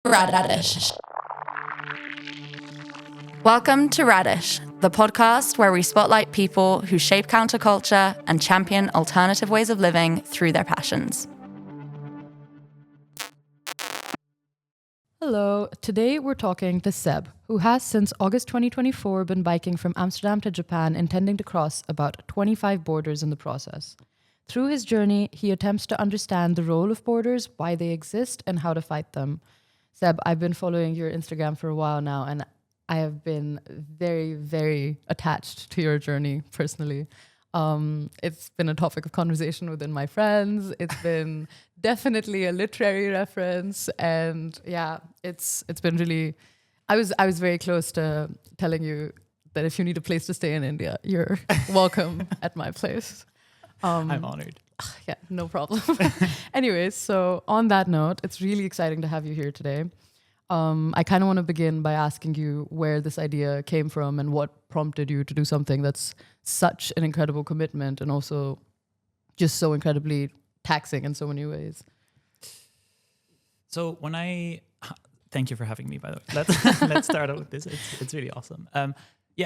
Rad-Ish. Welcome to Rad-Ish, the podcast where we spotlight people who shape counterculture and champion alternative ways of living through their passions. Hello, today we're talking to Seb, who has since August 2024 been biking from Amsterdam to Japan, intending to cross about 25 borders in the process. Through his journey, he attempts to understand the role of borders, why they exist, and how to fight them. Seb, I've been following your Instagram for a while now, and I have been very, very attached to your journey personally. It's been a topic of conversation within my friends. It's been definitely a literary reference, and yeah, it's been really. I was very close to telling you that if you need a place to stay in India, you're welcome at my place. I'm honored. Yeah, no problem. Anyways, so on that note, it's really exciting to have you here today. I kind of want to begin by asking you where this idea came from and what prompted you to do something that's such an incredible commitment and also just so incredibly taxing in so many ways. So thank you for having me, by the way. Let's start out with this. It's really awesome.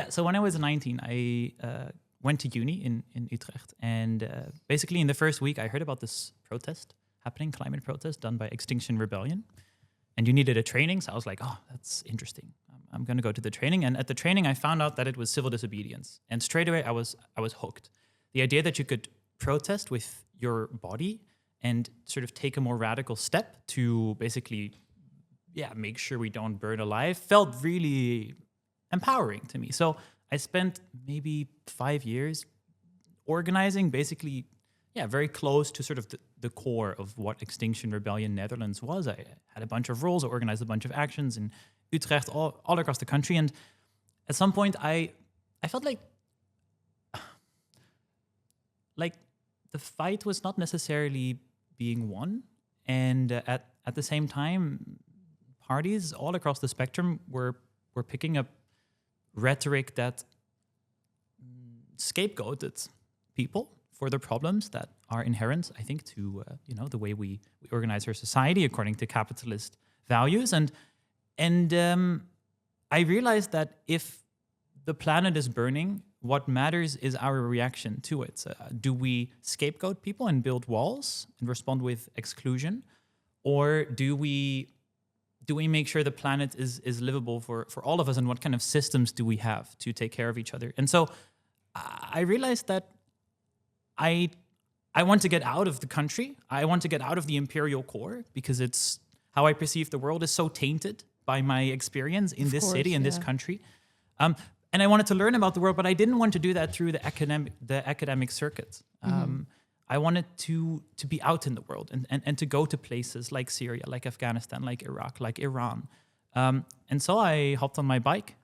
So when I was 19, I went to uni in Utrecht. And basically in the first week, I heard about this protest happening, climate protest done by Extinction Rebellion. And you needed a training. So I was like, oh, that's interesting. I'm going to go to the training. And at the training, I found out that it was civil disobedience. And straight away, I was hooked. The idea that you could protest with your body and sort of take a more radical step to basically, make sure we don't burn alive felt really empowering to me. So I spent maybe 5 years organizing, basically, very close to sort of the core of what Extinction Rebellion Netherlands was. I had a bunch of roles, I organized a bunch of actions in Utrecht, all across the country. And at some point, I felt like the fight was not necessarily being won. And at the same time, parties all across the spectrum were picking up rhetoric that scapegoated people for the problems that are inherent, I think, to the way we organize our society according to capitalist values. And I realized that if the planet is burning, what matters is our reaction to it. Do we scapegoat people and build walls and respond with exclusion, or do we make sure the planet is livable for all of us, and what kind of systems do we have to take care of each other? And so I realized that I want to get out of the country. I want to get out of the imperial core, because it's how I perceive the world is so tainted by my experience in this city, in this country. And I wanted to learn about the world, but I didn't want to do that through the academic circuit. I wanted to be out in the world and to go to places like Syria, like Afghanistan, like Iraq, like Iran. And so I hopped on my bike,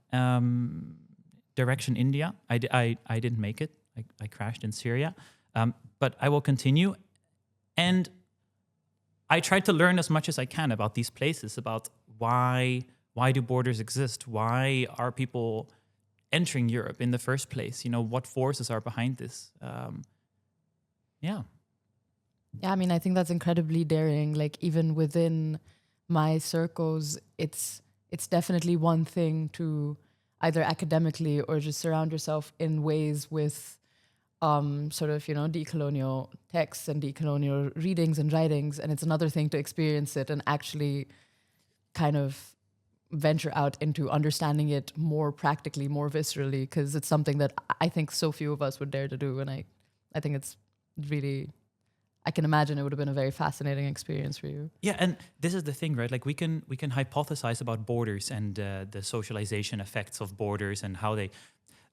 direction India. I didn't make it. I crashed in Syria. But I will continue. And I tried to learn as much as I can about these places, about why do borders exist? Why are people entering Europe in the first place? What forces are behind this? Yeah, I mean, I think that's incredibly daring. Like, even within my circles, it's definitely one thing to either academically or just surround yourself in ways with sort of, decolonial texts and decolonial readings and writings. And it's another thing to experience it and actually kind of venture out into understanding it more practically, more viscerally, because it's something that I think so few of us would dare to do. And I think it's really, I can imagine it would have been a very fascinating experience for you. Yeah, and this is the thing, right? Like we can hypothesize about borders and the socialization effects of borders and how they...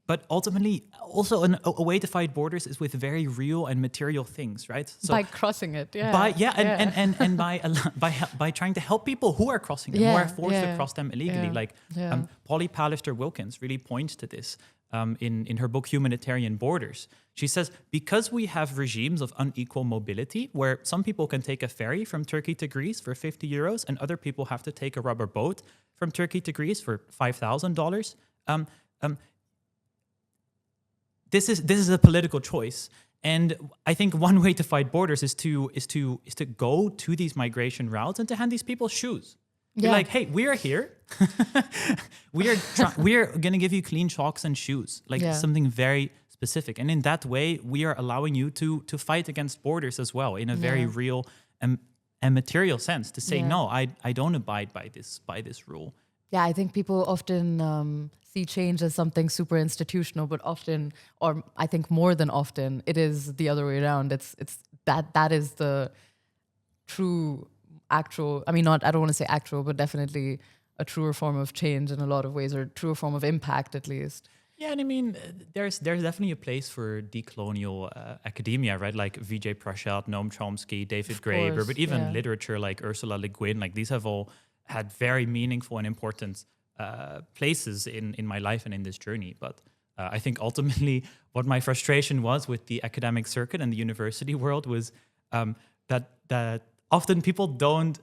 But ultimately, also a way to fight borders is with very real and material things, right? So by crossing it, and by trying to help people who are crossing them, who are forced to cross them illegally. Polly Pallister-Wilkins really points to this in her book Humanitarian Borders. She says, because we have regimes of unequal mobility, where some people can take a ferry from Turkey to Greece for €50, and other people have to take a rubber boat from Turkey to Greece for $5,000. This is a political choice, and I think one way to fight borders is to go to these migration routes and to hand these people shoes, You're like, hey, we are here. we are going to give you clean socks and shoes, like something very specific. And in that way, we are allowing you to fight against borders as well, in a very real and material sense, to say, no, I don't abide by this rule. Yeah, I think people often see change as something super institutional, but often, or I think more than often, it is the other way around. It's that is the true, actual. I mean, I don't want to say actual, but definitely a truer form of change in a lot of ways, or a truer form of impact, at least. Yeah, and I mean, there's definitely a place for decolonial academia, right? Like Vijay Prashad, Noam Chomsky, David Graeber, but even literature like Ursula Le Guin. Like, these have all had very meaningful and important places in my life and in this journey. But I think ultimately what my frustration was with the academic circuit and the university world was that often people don't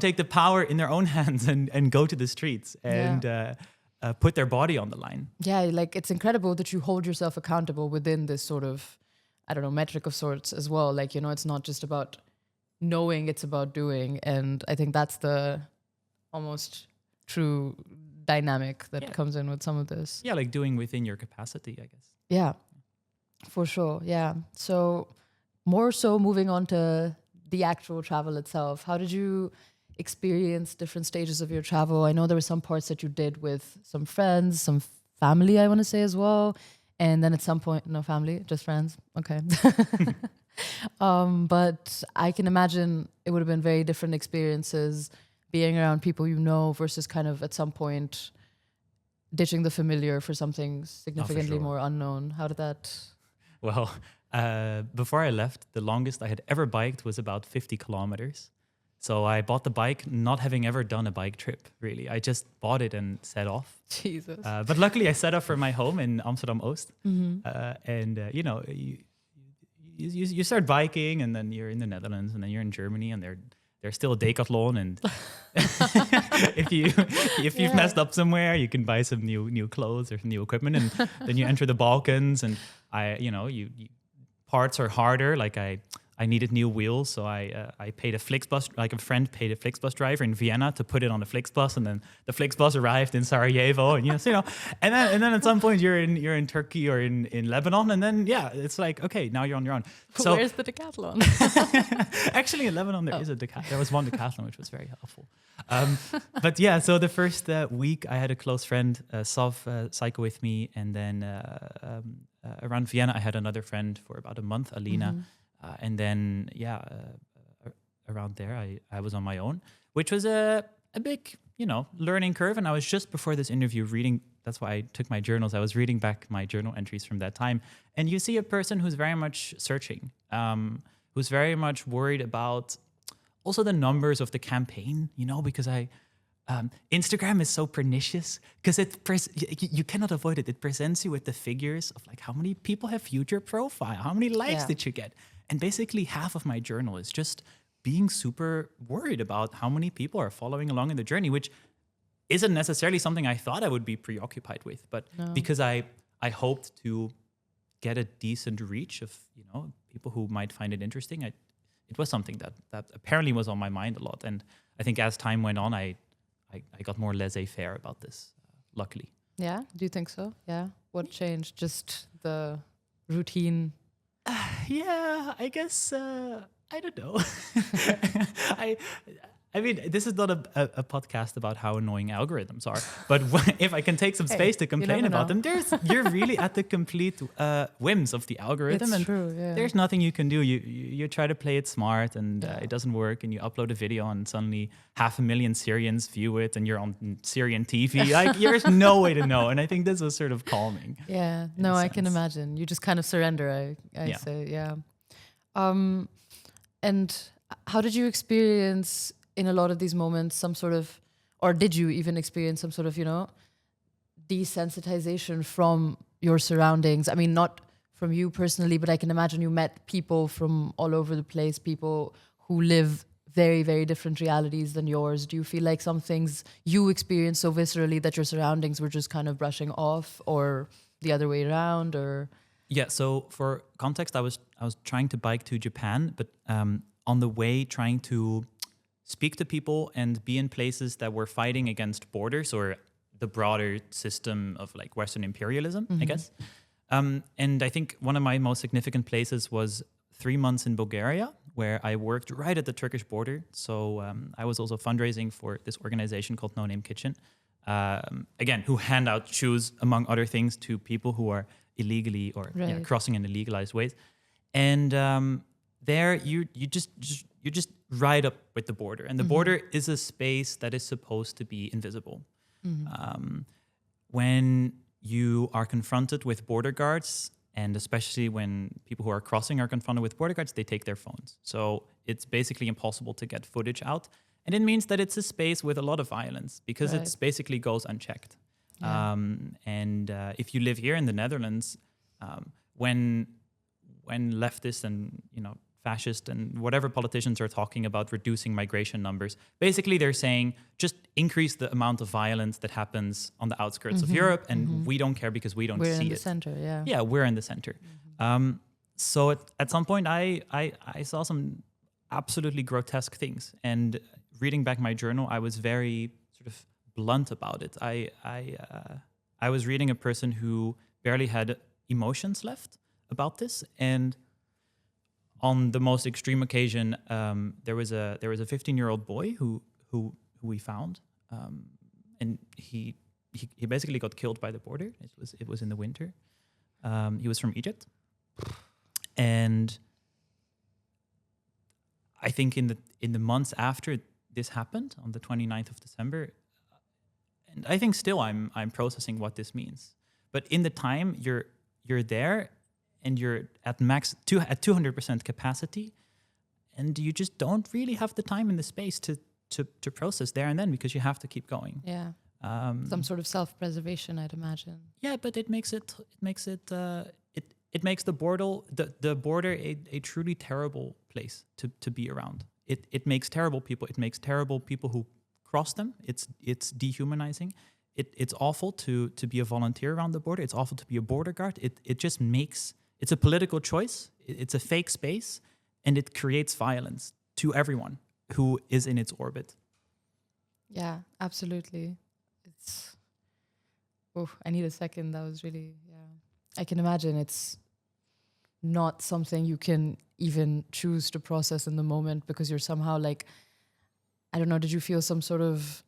take the power in their own hands and go to the streets and put their body on the line. Yeah, like, it's incredible that you hold yourself accountable within this sort of, I don't know, metric of sorts as well. Like, you know, it's not just about knowing, it's about doing. And I think that's the almost true dynamic that comes in with some of this. Yeah, like doing within your capacity, I guess. Yeah, for sure. Yeah. So more so moving on to the actual travel itself. How did you experience different stages of your travel? I know there were some parts that you did with some friends, some family, I want to say as well. And then at some point, no family, just friends. Okay. But I can imagine it would have been very different experiences being around people you know versus kind of at some point ditching the familiar for something significantly more unknown. How did that? Well, before I left, the longest I had ever biked was about 50 kilometers. So I bought the bike not having ever done a bike trip, really. I just bought it and set off. Jesus. But luckily I set off from my home in Amsterdam Oost. You know, you start biking, and then you're in the Netherlands, and then you're in Germany, and there's still a Decathlon, and if you've messed up somewhere, you can buy some new clothes or some new equipment, and then you enter the Balkans, and parts are harder. Like I needed new wheels, so I paid a Flixbus, like a friend paid a Flixbus driver in Vienna to put it on a Flixbus, and then the Flixbus arrived in Sarajevo, and and then at some point you're in Turkey or in Lebanon, and then it's like, okay, now you're on your own. So where's the Decathlon? Actually, in Lebanon there is a Decathlon. There was one Decathlon, which was very helpful. But so the first week I had a close friend, Sav, cycle with me, and then around Vienna I had another friend for about a month, Alina. And then, around there, I was on my own, which was a big, learning curve. And I was just before this interview reading, that's why I took my journals. I was reading back my journal entries from that time. And you see a person who's very much searching, who's very much worried about also the numbers of the campaign, because Instagram is so pernicious because you cannot avoid it. It presents you with the figures of like how many people have viewed your profile, how many likes did you get? And basically half of my journal is just being super worried about how many people are following along in the journey, which isn't necessarily something I thought I would be preoccupied with, but because I hoped to get a decent reach of, people who might find it interesting. It was something that apparently was on my mind a lot. And I think as time went on, I got more laissez-faire about this, luckily. Yeah? Do you think so? Yeah? What changed? Just the routine? I guess, I don't know. I mean, this is not a podcast about how annoying algorithms are, but if I can take some space to complain about them, you're really at the complete whims of the algorithm. It's true, yeah. There's nothing you can do. You try to play it smart, and it doesn't work, and you upload a video, and suddenly 500,000 Syrians view it, and you're on Syrian TV. Like, there's no way to know, and I think this was sort of calming. Yeah, no, I can imagine. You just kind of surrender, I say, yeah. And how did you experience in a lot of these moments some sort of, or did you even experience some sort of, desensitization from your surroundings? I mean, not from you personally, but I can imagine you met people from all over the place, people who live very, very different realities than yours. Do you feel like some things you experienced so viscerally that your surroundings were just kind of brushing off, or the other way around, or? Yeah, so for context, I was trying to bike to Japan, but on the way trying to speak to people and be in places that were fighting against borders or the broader system of like Western imperialism, I guess. And I think one of my most significant places was 3 months in Bulgaria, where I worked right at the Turkish border. So I was also fundraising for this organization called No Name Kitchen, again, who hand out shoes, among other things, to people who are illegally or crossing in illegalized ways. And there you just ride up with the border. And the border is a space that is supposed to be invisible. When you are confronted with border guards, and especially when people who are crossing are confronted with border guards, they take their phones. So it's basically impossible to get footage out. And it means that it's a space with a lot of violence because it's basically goes unchecked. Yeah. If you live here in the Netherlands, when leftists and fascist and whatever politicians are talking about reducing migration numbers, basically they're saying just increase the amount of violence that happens on the outskirts of Europe, and we don't care because we don't see it. We're in the center, yeah. Yeah, we're in the center. So at some point I saw some absolutely grotesque things, and reading back my journal, I was very sort of blunt about it. I was reading a person who barely had emotions left about this, and on the most extreme occasion, there was a 15-year-old boy who we found, and he basically got killed by the border. It was in the winter. He was from Egypt, and I think in the months after this happened, on the 29th of December, and I think still I'm processing what this means. But in the time you're there, and you're at 200% capacity, and you just don't really have the time and the space to process there and then, because you have to keep going. Yeah. Some sort of self-preservation, I'd imagine. Yeah, but it makes the border a truly terrible place to be around. It makes terrible people. It makes terrible people who cross them. It's dehumanizing. It's awful to be a volunteer around the border. It's awful to be a border guard. It just makes. It's a political choice. It's a fake space, and it creates violence to everyone who is in its orbit. Yeah, absolutely. I need a second. That was really, I can imagine it's not something you can even choose to process in the moment, because you're somehow like, I don't know, did you feel some sort of,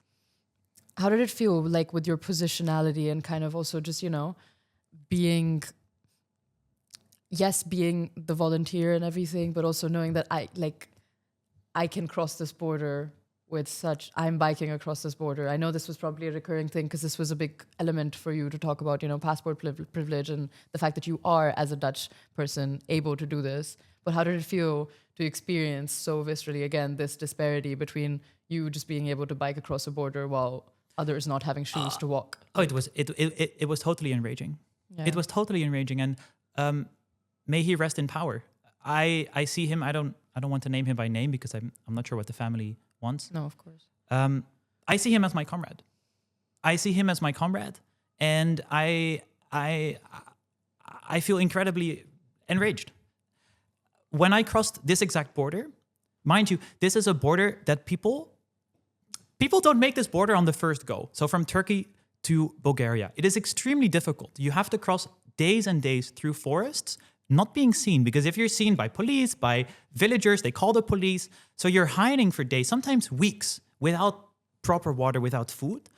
how did it feel like with your positionality and kind of also just, being the volunteer and everything, but also knowing that I can cross this border I'm biking across this border. I know this was probably a recurring thing because this was a big element for you to talk about, passport privilege and the fact that you are, as a Dutch person, able to do this. But how did it feel to experience so viscerally, again, this disparity between you just being able to bike across a border while others not having shoes to walk? It was totally enraging. Yeah. It was totally enraging, and may he rest in power. I see him. I don't want to name him by name because I'm not sure what the family wants. No, of course. I see him as my comrade. And I feel incredibly enraged. When I crossed this exact border, mind you, this is a border that people don't make this border on the first go. So from Turkey to Bulgaria, it is extremely difficult. You have to cross days and days through forests, not being seen, because if you're seen by police, by villagers, they call the police. So you're hiding for days, sometimes weeks, without proper water, without food.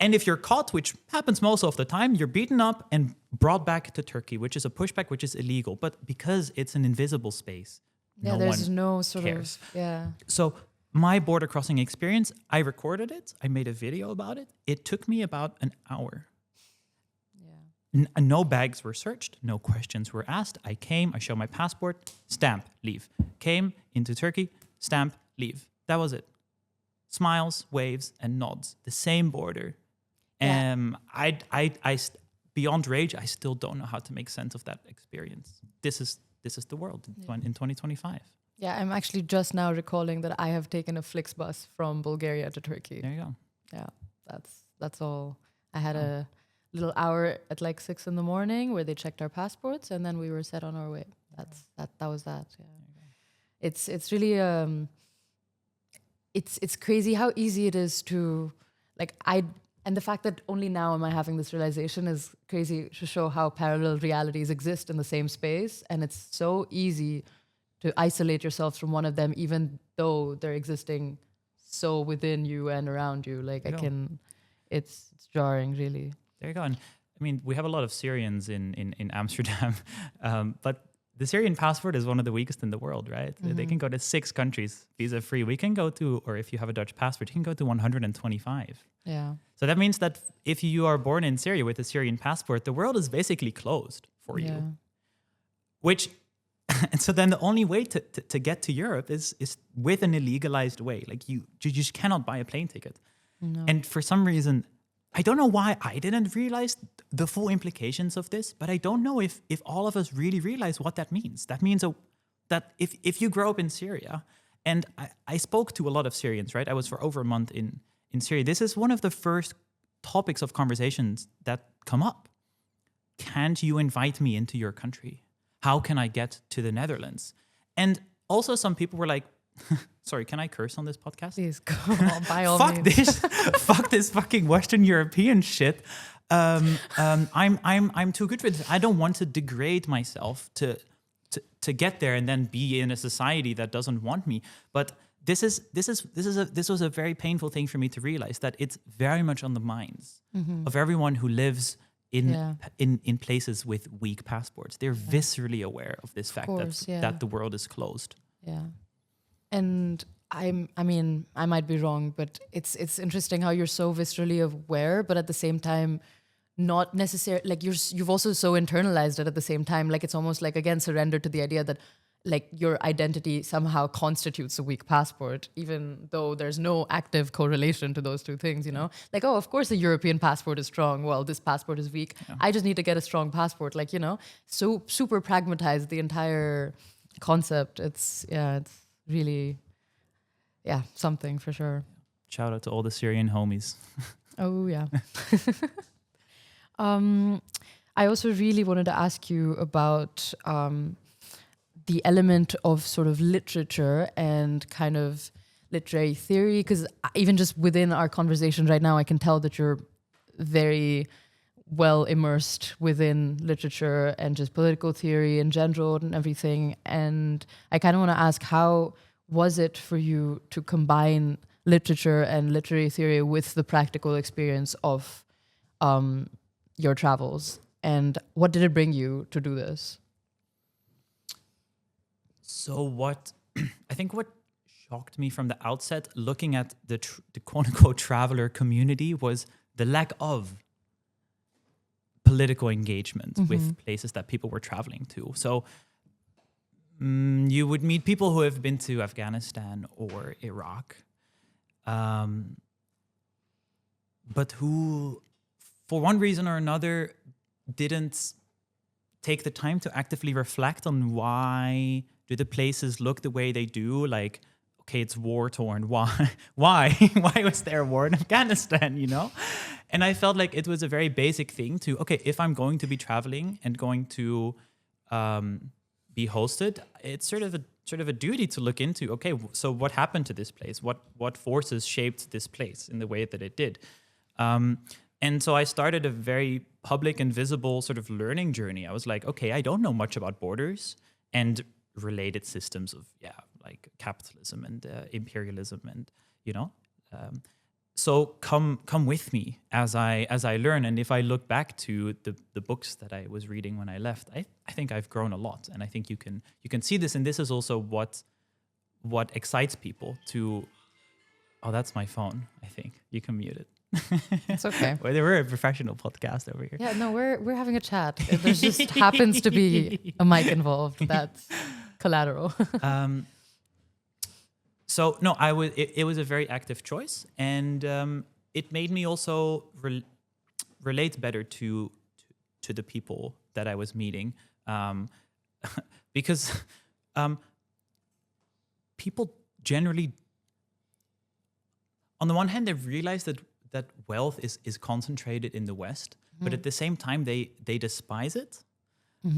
And if you're caught, which happens most of the time, you're beaten up and brought back to Turkey, which is a pushback, which is illegal. But because it's an invisible space, there's no sort cares. of. So my border crossing experience, I recorded it. I made a video about it. It took me about an hour. No bags were searched. No questions were asked. I came, I showed my passport, stamp, leave. Came into Turkey, stamp, leave. That was it. Smiles, waves, and nods. The same border. Yeah. I beyond rage, I still don't know how to make sense of that experience. This is the world in 2025. Yeah, I'm actually just now recalling that I have taken a Flixbus from Bulgaria to Turkey. There you go. Yeah, that's all. I had a little hour at like 6 a.m. where they checked our passports, and then we were set on our way. That was that. Yeah. It's really it's crazy how easy it is to like and the fact that only now am I having this realization is crazy to show how parallel realities exist in the same space, and it's so easy to isolate yourself from one of them, even though they're existing so within you and around you. Like it's jarring, really. There you go. And I mean, we have a lot of Syrians in Amsterdam, but the Syrian passport is one of the weakest in the world, right? They can go to 6 countries visa free. We can go to, or if you have a Dutch passport, you can go to 125. Yeah. So that means that if you are born in Syria with a Syrian passport, the world is basically closed for you. Which, and so then the only way to get to Europe is with an illegalized way. Like you just cannot buy a plane ticket. No. And for some reason, I don't know why I didn't realize the full implications of this, but I don't know if all of us really realize what that means. That means that if you grow up in Syria, and I spoke to a lot of Syrians, right? I was for over a month in Syria. This is one of the first topics of conversations that come up. Can't you invite me into your country? How can I get to the Netherlands? And also some people were like, sorry, can I curse on this podcast? Please go on, by all Fuck means. this. Fuck this fucking Western European shit. I'm too good for this. I don't want to degrade myself to get there and then be in a society that doesn't want me. But this was a very painful thing for me to realize, that it's very much on the minds of everyone who lives in places with weak passports. They're viscerally aware of this fact that the world is closed. Yeah. And I mean, I might be wrong, but it's interesting how you're so viscerally aware, but at the same time, not necessarily, like you've also so internalized it at the same time. Like it's almost like, again, surrender to the idea that like your identity somehow constitutes a weak passport, even though there's no active correlation to those two things, you know? Like, oh, of course a European passport is strong. Well, this passport is weak. Yeah. I just need to get a strong passport. Like, you know, so super pragmatized, the entire concept. It's really, something for sure. Shout out to all the Syrian homies. Oh, yeah. I also really wanted to ask you about the element of sort of literature and kind of literary theory, because even just within our conversation right now, I can tell that you're very well immersed within literature and just political theory in general and everything. And I kind of want to ask, how was it for you to combine literature and literary theory with the practical experience of your travels? And what did it bring you to do this? So I think what shocked me from the outset, looking at the quote-unquote traveler community, was the lack of political engagement with places that people were traveling to. So you would meet people who have been to Afghanistan or Iraq, but who, for one reason or another, didn't take the time to actively reflect on why do the places look the way they do. Like, okay, it's war-torn. Why was there a war in Afghanistan, you know? And I felt like it was a very basic thing to, okay, if I'm going to be traveling and going to be hosted, it's sort of a duty to look into, okay, so what happened to this place? What forces shaped this place in the way that it did? And so I started a very public and visible sort of learning journey. I was like, okay, I don't know much about borders and related systems of, like capitalism and imperialism, and, you know, so come with me as I learn. And if I look back to the books that I was reading when I left, I think I've grown a lot. And I think you can see this. And this is also what excites people to, oh, that's my phone, I think. You can mute it. It's okay. Well, we're a professional podcast over here. Yeah, no, we're having a chat. There just happens to be a mic involved. That's collateral. So no, it was a very active choice, and it made me also relate better to the people that I was meeting, because people generally, on the one hand, they realize that wealth is concentrated in the West, but at the same time they despise it.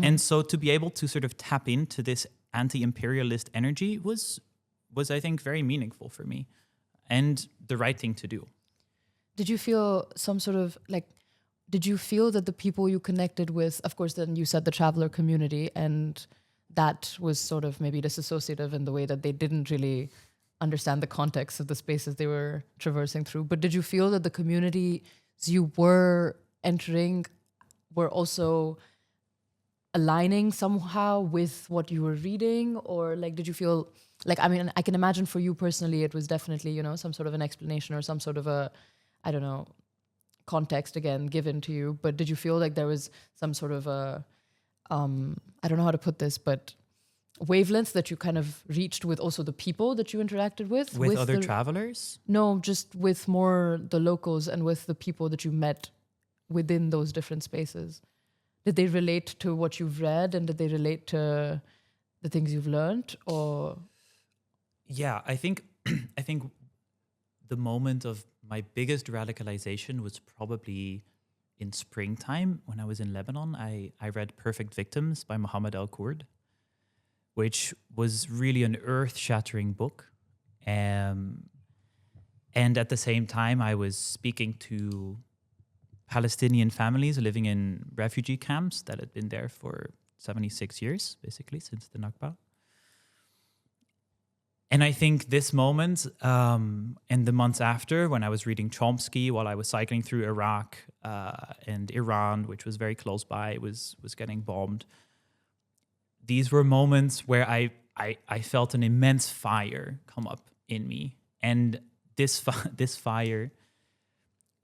And so to be able to sort of tap into this anti-imperialist energy was I think very meaningful for me. and the right thing to do. Did you feel some sort of like, did you feel that the people you connected with, of course, then you said the traveler community, and that was sort of maybe disassociative in the way that they didn't really understand the context of the spaces they were traversing through. But did you feel that the communities you were entering were also aligning somehow with what you were reading? Or like, did you feel like, I mean, I can imagine for you personally, it was definitely, you know, some sort of an explanation or some sort of a, I don't know, context again given to you. But did you feel like there was some sort of a, I don't know how to put this, but wavelengths that you kind of reached with also the people that you interacted with? With other travelers? No, just with more the locals and with the people that you met within those different spaces. Did they relate to what you've read, and did they relate to the things you've learned? Or yeah, I think the moment of my biggest radicalization was probably in springtime when I was in Lebanon. I read Perfect Victims by Mohammed Al-Kurd, which was really an earth-shattering book. And at the same time, I was speaking to Palestinian families living in refugee camps that had been there for 76 years, basically, since the Nakba. And I think this moment and the months after, when I was reading Chomsky while I was cycling through Iraq and Iran, which was very close by, was getting bombed. These were moments where I felt an immense fire come up in me. And this fire,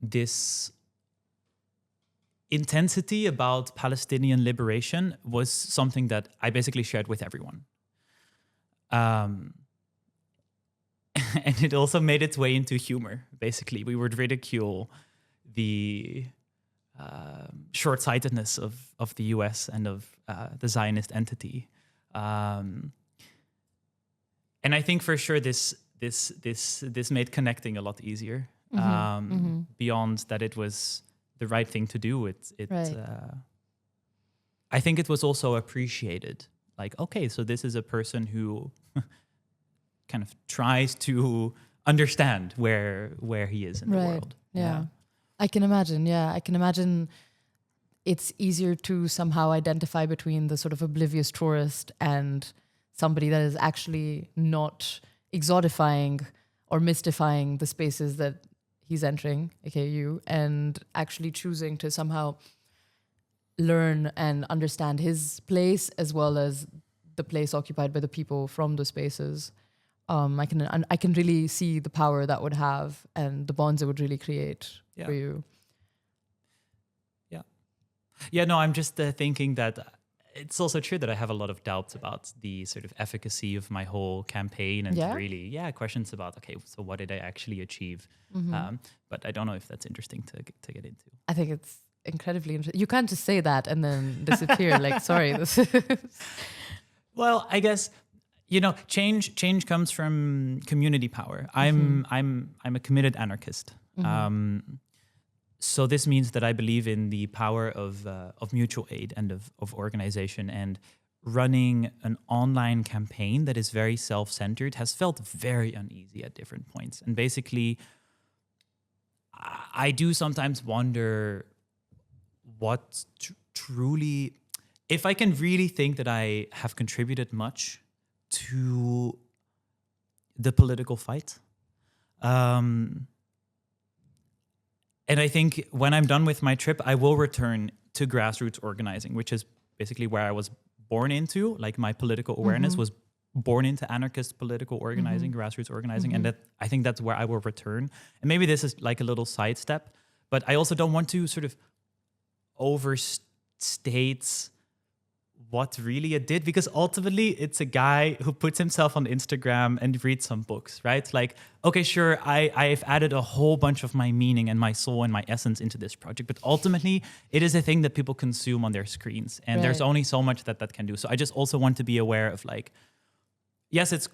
this intensity about Palestinian liberation was something that I basically shared with everyone. And it also made its way into humor. Basically, we would ridicule the short-sightedness of the U.S. and of the Zionist entity, and I think for sure this made connecting a lot easier. Beyond that, it was the right thing to do. Right. I think it was also appreciated. Like, okay, so this is a person who kind of tries to understand where he is in the world. Yeah. I can imagine. Yeah, I can imagine it's easier to somehow identify between the sort of oblivious tourist and somebody that is actually not exotifying or mystifying the spaces that he's entering, aka you, and actually choosing to somehow learn and understand his place as well as the place occupied by the people from the spaces. I can really see the power that would have and the bonds it would really create for you. Yeah, no, I'm just thinking that it's also true that I have a lot of doubts about the sort of efficacy of my whole campaign and really, questions about, okay, so what did I actually achieve? But I don't know if that's interesting to get into. I think it's incredibly interesting. You can't just say that and then disappear. Like, sorry. Well, I guess, you know, change comes from community power. I'm a committed anarchist. So this means that I believe in the power of mutual aid and of organization, and running an online campaign that is very self-centered has felt very uneasy at different points. And basically, I do sometimes wonder what truly, if I can really think that I have contributed much to the political fight. And I think when I'm done with my trip, I will return to grassroots organizing, which is basically where I was born into. Like, my political awareness was born into anarchist political organizing, grassroots organizing. And that, I think that's where I will return. And maybe this is like a little sidestep, but I also don't want to sort of overstate what really it did, because ultimately it's a guy who puts himself on Instagram and reads some books, right? Like, okay, sure, I've added a whole bunch of my meaning and my soul and my essence into this project, but ultimately it is a thing that people consume on their screens, and there's only so much that can do. So I just also want to be aware of, like, yes, it's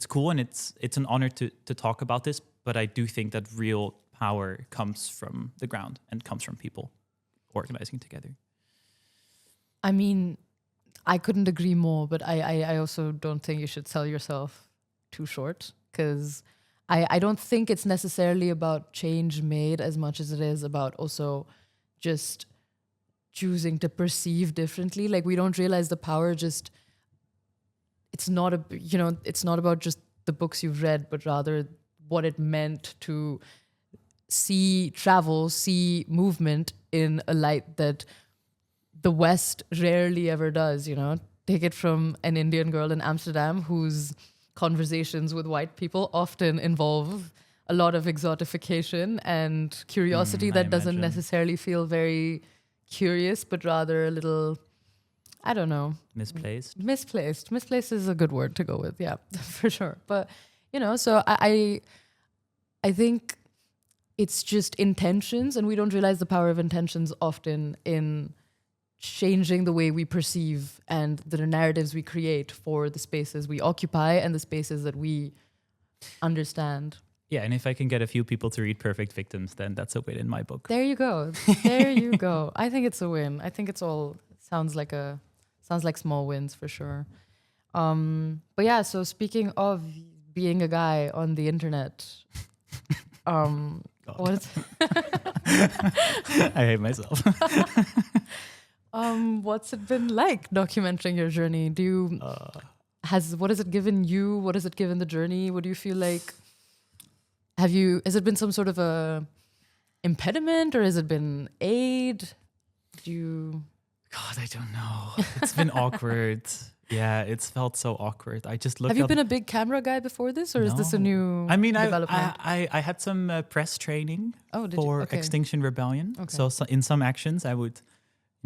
cool and it's an honor to talk about this, but I do think that real power comes from the ground and comes from people organizing together. I mean, I couldn't agree more, but I also don't think you should sell yourself too short, because I don't think it's necessarily about change made as much as it is about also just choosing to perceive differently. Like, we don't realize the power it's not it's not about just the books you've read, but rather what it meant to see movement in a light that the West rarely ever does, Take it from an Indian girl in Amsterdam whose conversations with white people often involve a lot of exotification and curiosity that doesn't necessarily feel very curious, but rather a little, I don't know. Misplaced. Misplaced is a good word to go with, yeah, for sure. But, so I think it's just intentions, and we don't realize the power of intentions often in changing the way we perceive and the narratives we create for the spaces we occupy and the spaces that we understand. Yeah, and if I can get a few people to read Perfect Victims, then that's a win in my book. There you go. There you go. I think it's a win. I think it's all sounds like small wins for sure. But yeah, so speaking of being a guy on the internet, what? I hate myself. What's it been like documenting your journey? What has it given you? What has it given the journey? What do you feel like? Has it been some sort of a impediment, or has it been aid? God, I don't know. It's been awkward. Yeah, it's felt so awkward. I just looked. Have you been a big camera guy before this, or is this a new? I mean, development? I had some press training for Okay. Extinction Rebellion. Okay. So in some actions, I would,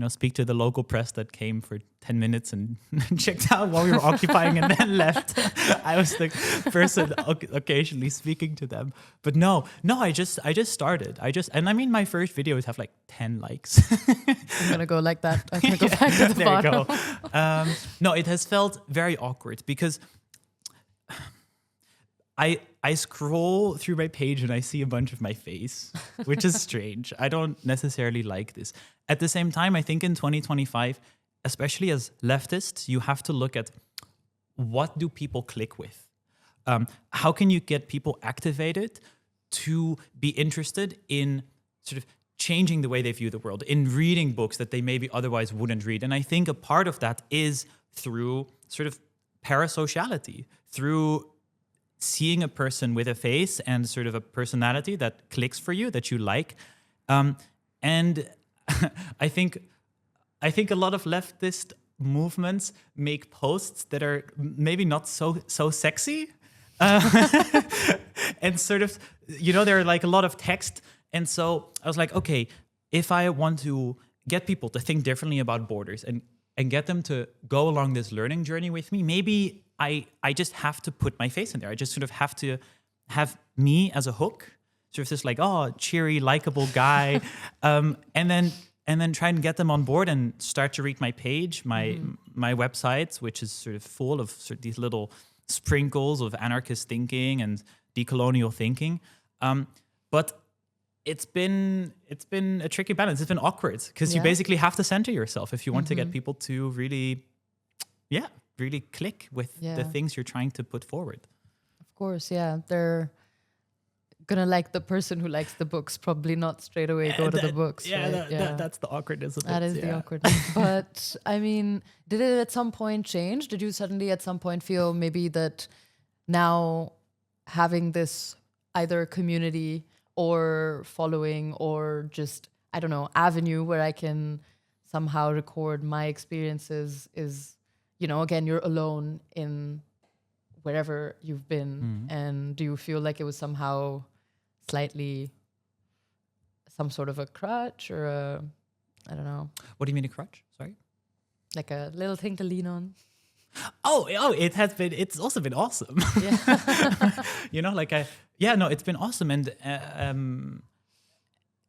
speak to the local press that came for 10 minutes and checked out while we were occupying and then left. I was the person occasionally speaking to them. But no, I just started. And I mean, my first videos have like 10 likes. I'm going to go like that. I'm going to go back to the there bottom. you go. No, it has felt very awkward because I scroll through my page and I see a bunch of my face, which is strange. I don't necessarily like this. At the same time, I think in 2025, especially as leftists, you have to look at what do people click with? How can you get people activated to be interested in sort of changing the way they view the world, in reading books that they maybe otherwise wouldn't read? And I think a part of that is through sort of parasociality, through seeing a person with a face and sort of a personality that clicks for you, that you like. And I think a lot of leftist movements make posts that are maybe not so sexy. And sort of, there are like a lot of text. And so I was like, okay, if I want to get people to think differently about borders and get them to go along this learning journey with me, maybe I just have to put my face in there. I just sort of have to have me as a hook, sort of this like, cheery, likable guy, and then try and get them on board and start to read my page, my website, which is sort of full of sort of these little sprinkles of anarchist thinking and decolonial thinking. But it's been a tricky balance. It's been awkward because you basically have to center yourself if you want to get people to really click with the things you're trying to put forward. Of course, yeah. They're gonna like the person who likes the books, probably not straight away go to the books. Yeah, right? that's the awkwardness of it. That is the awkwardness. But I mean, did it at some point change? Did you suddenly at some point feel maybe that now having this either community or following or just, I don't know, avenue where I can somehow record my experiences is, again, you're alone in wherever you've been. And do you feel like it was somehow slightly some sort of a crutch or I don't know. What do you mean a crutch? Sorry? Like a little thing to lean on. Oh, it's also been awesome. Yeah. It's been awesome.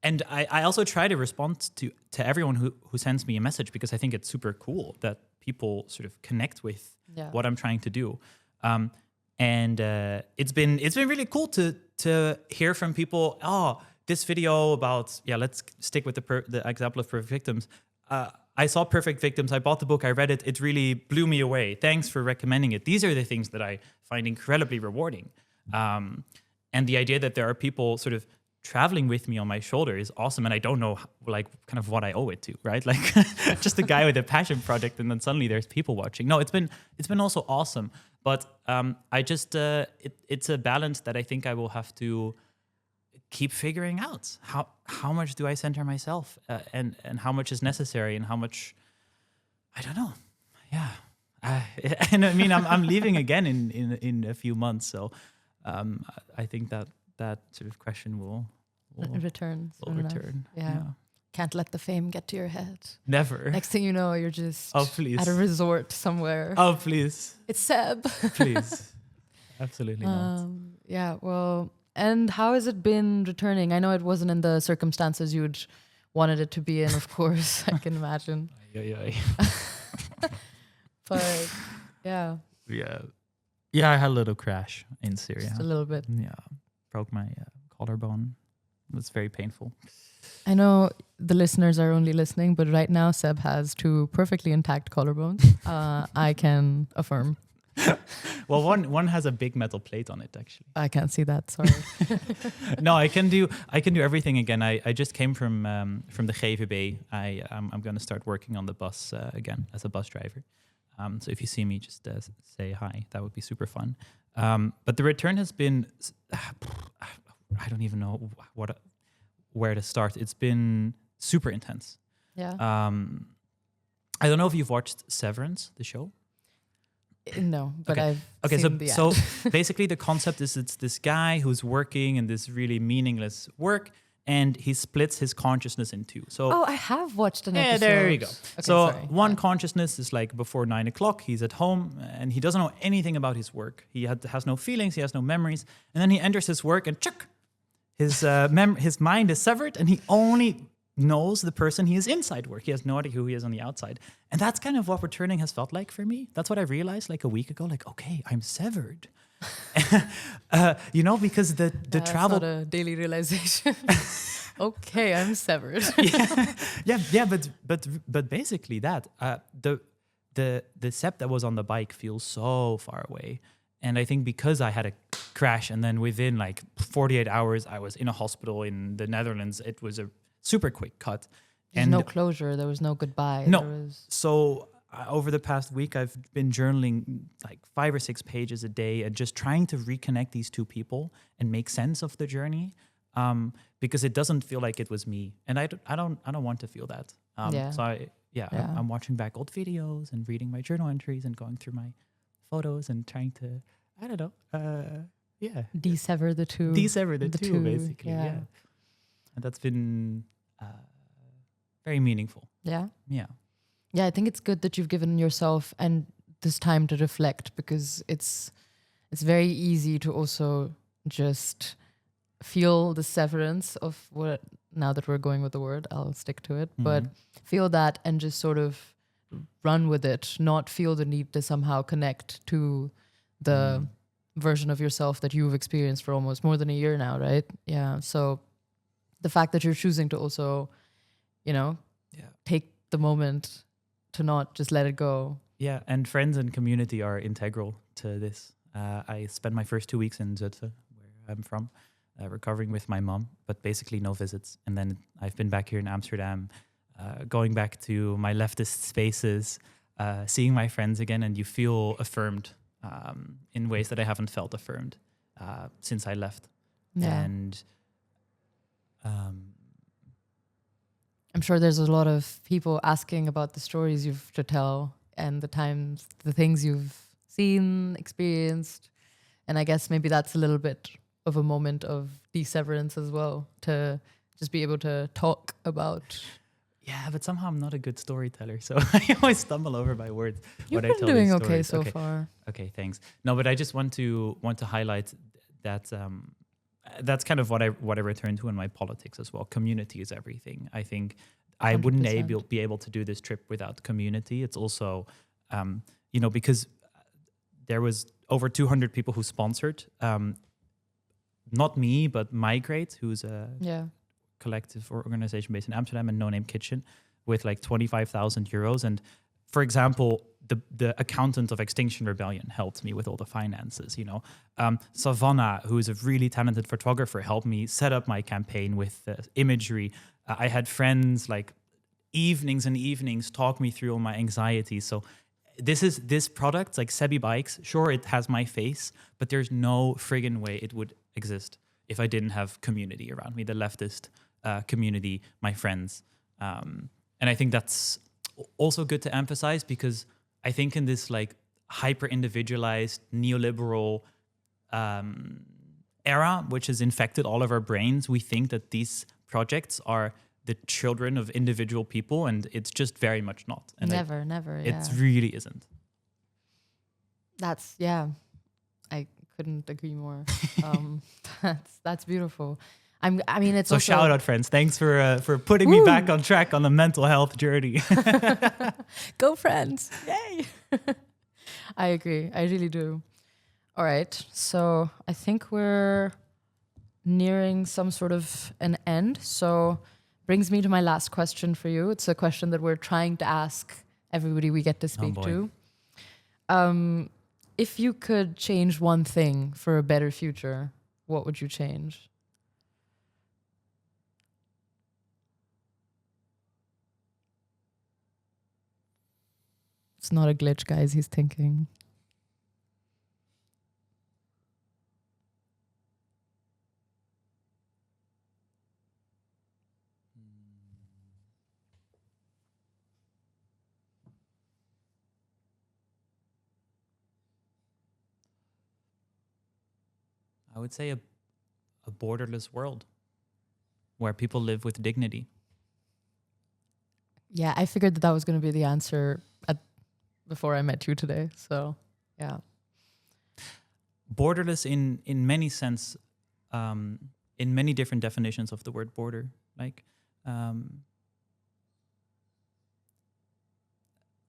And I also try to respond to everyone who sends me a message because I think it's super cool that people sort of connect with what I'm trying to do. And it's been really cool to hear from people. Oh, this video about let's stick with the example of Perfect Victims. I saw Perfect Victims. I bought the book. I read it. It really blew me away. Thanks for recommending it. These are the things that I find incredibly rewarding. And the idea that there are people sort of traveling with me on my shoulder is awesome. And I don't know like kind of what I owe it to, right? Like just a guy with a passion project and then suddenly there's people watching. No, it's been also awesome. But I just, it's a balance that I think I will have to keep figuring out. How much do I center myself and how much is necessary and how much, I don't know. Yeah. And I mean, I'm leaving again in a few months. So I think that sort of question will return. Yeah. Can't let the fame get to your head. Never. Next thing you know, you're just please. at a resort somewhere. Oh, please. It's Seb. Please. Absolutely not. Yeah, well, and how has it been returning? I know it wasn't in the circumstances you'd wanted it to be in, of course, I can imagine. But yeah. Yeah, I had a little crash in Syria. Just a little bit. Yeah, broke my collarbone. It was very painful. I know the listeners are only listening, but right now Seb has 2 perfectly intact collarbones. I can affirm. Well, one has a big metal plate on it, actually. I can't see that. Sorry. No, I can do everything again. I just came from the GVB. I'm going to start working on the bus again as a bus driver. So if you see me, just say hi. That would be super fun. But the return has been, I don't even know where to start. It's been super intense. Yeah. I don't know if you've watched Severance, the show. No, but okay. I've seen the ad. So basically the concept is it's this guy who's working in this really meaningless work, and he splits his consciousness in 2. So I have watched an episode. Yeah, there you go. Okay, so sorry. One consciousness is like before 9 o'clock, he's at home and he doesn't know anything about his work. He has no feelings, he has no memories. And then he enters his work and his mind is severed and he only knows the person he is inside work. He has no idea who he is on the outside. And that's kind of what returning has felt like for me. That's what I realized like a week ago, like, okay, I'm severed. Because the travel... That's not a daily realization. Okay, I'm severed. But basically that the Seb that was on the bike feels so far away. And I think because I had a crash and then within like 48 hours I was in a hospital in the Netherlands, it was a super quick cut. There's no closure. There was no goodbye. No. So over the past week, I've been journaling like 5 or 6 pages a day and just trying to reconnect these 2 people and make sense of the journey, because it doesn't feel like it was me, and I don't want to feel that. So I'm watching back old videos and reading my journal entries and going through my photos and trying to desever the two, basically. Yeah. And that's been very meaningful. Yeah. Yeah, I think it's good that you've given yourself and this time to reflect, because it's very easy to also just feel the severance of what, now that we're going with the word, I'll stick to it, but feel that and just sort of run with it, not feel the need to somehow connect to the version of yourself that you've experienced for almost more than a year now, right? Yeah. So the fact that you're choosing to also, take the moment to not just let it go. Yeah, and friends and community are integral to this. I spent my first 2 weeks in Zutphen, where I'm from, recovering with my mom, but basically no visits. And then I've been back here in Amsterdam, going back to my leftist spaces, seeing my friends again, and you feel affirmed in ways that I haven't felt affirmed since I left. Yeah. And I'm sure there's a lot of people asking about the stories you've to tell and the things you've seen, experienced. And I guess maybe that's a little bit of a moment of deseverance as well, to just be able to talk about. Yeah, but somehow I'm not a good storyteller, so I always stumble over my words. You've been doing okay so far. Okay, thanks. No, but I just want to highlight that that's kind of what I return to in my politics as well. Community is everything. I think I 100%. Wouldn't be able to do this trip without community. It's also, because there was over 200 people who sponsored. Not me, but Migrate, who's a collective or organization based in Amsterdam, and No Name Kitchen, with like 25,000 euros. And for example, the accountant of Extinction Rebellion helped me with all the finances. Savannah, who is a really talented photographer, helped me set up my campaign with imagery. I had friends like evenings and evenings talk me through all my anxieties. So this product, like Sebi Bikes, sure, it has my face, but there's no friggin' way it would exist if I didn't have community around me, the leftist community, my friends. And I think that's also good to emphasize, because I think in this like hyper-individualized neoliberal era, which has infected all of our brains, we think that these projects are the children of individual people, and it's just very much not. And Never. It really isn't. I couldn't agree more. That's beautiful. It's so also shout out, friends. Thanks for putting me back on track on the mental health journey. Go, friends. Yay. I agree. I really do. All right. So I think we're nearing some sort of an end. So brings me to my last question for you. It's a question that we're trying to ask everybody we get to speak to. If you could change one thing for a better future, what would you change? It's not a glitch, guys. He's thinking. I would say a borderless world where people live with dignity. Yeah, I figured that was going to be the answer before I met you today. So, yeah. Borderless in many sense, in many different definitions of the word border. Like,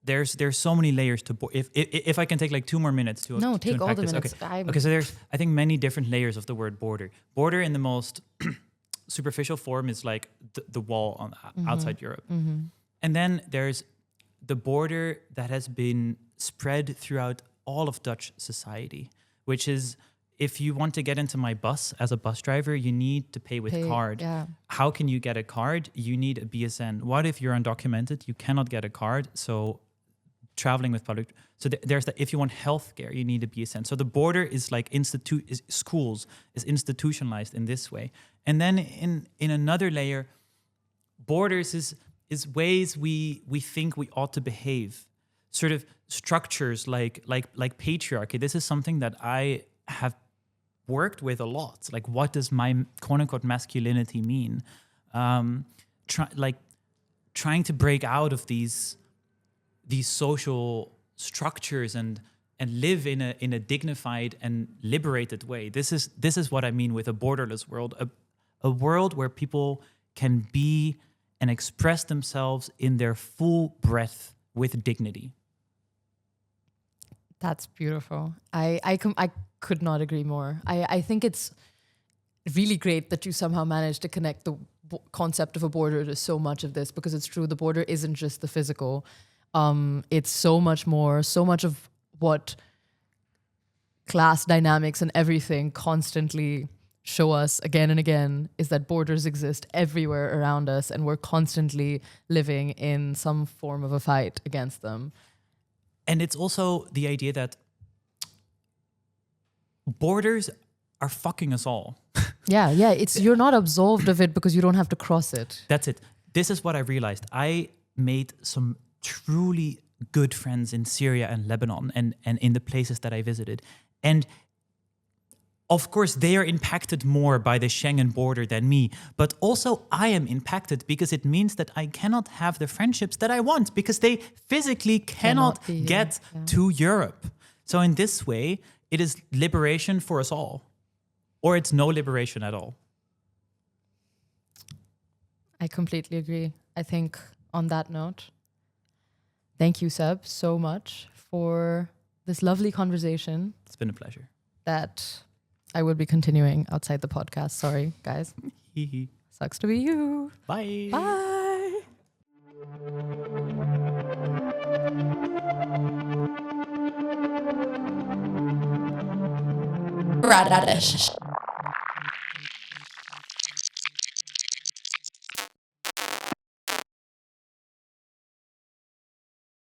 there's so many layers to if I can take like 2 more minutes to take all the this. minutes. Okay, so there's I think many different layers of the word border. Border in the most superficial form is like the wall on outside Europe, and then there's the border that has been spread throughout all of Dutch society, which is if you want to get into my bus as a bus driver, you need to pay with card. Yeah. How can you get a card? You need a BSN. What if you're undocumented? You cannot get a card. So traveling with public. So there's that. If you want healthcare, you need a BSN. So the border is like schools is institutionalized in this way. And then in another layer, borders is ways we think we ought to behave. Sort of structures like patriarchy. This is something that I have worked with a lot. Like, what does my quote unquote masculinity mean? Trying to break out of these social structures and live in a dignified and liberated way. This is what I mean with a borderless world, a world where people can be and express themselves in their full breadth with dignity. That's beautiful. I could not agree more. I think it's really great that you somehow managed to connect the concept of a border to so much of this, because it's true, the border isn't just the physical. It's so much more, so much of what class dynamics and everything constantly show us again and again is that borders exist everywhere around us, and we're constantly living in some form of a fight against them. And it's also the idea that borders are fucking us all. Yeah. You're not absolved of it because you don't have to cross it. That's it. This is what I realized. I made some truly good friends in Syria and Lebanon and in the places that I visited. And of course, they are impacted more by the Schengen border than me. But also, I am impacted because it means that I cannot have the friendships that I want because they physically cannot get to Europe. So in this way, it is liberation for us all. Or it's no liberation at all. I completely agree. I think on that note, thank you, Seb, so much for this lovely conversation. It's been a pleasure. That I will be continuing outside the podcast. Sorry, guys. Sucks to be you. Bye. Bye. Rad-Ish.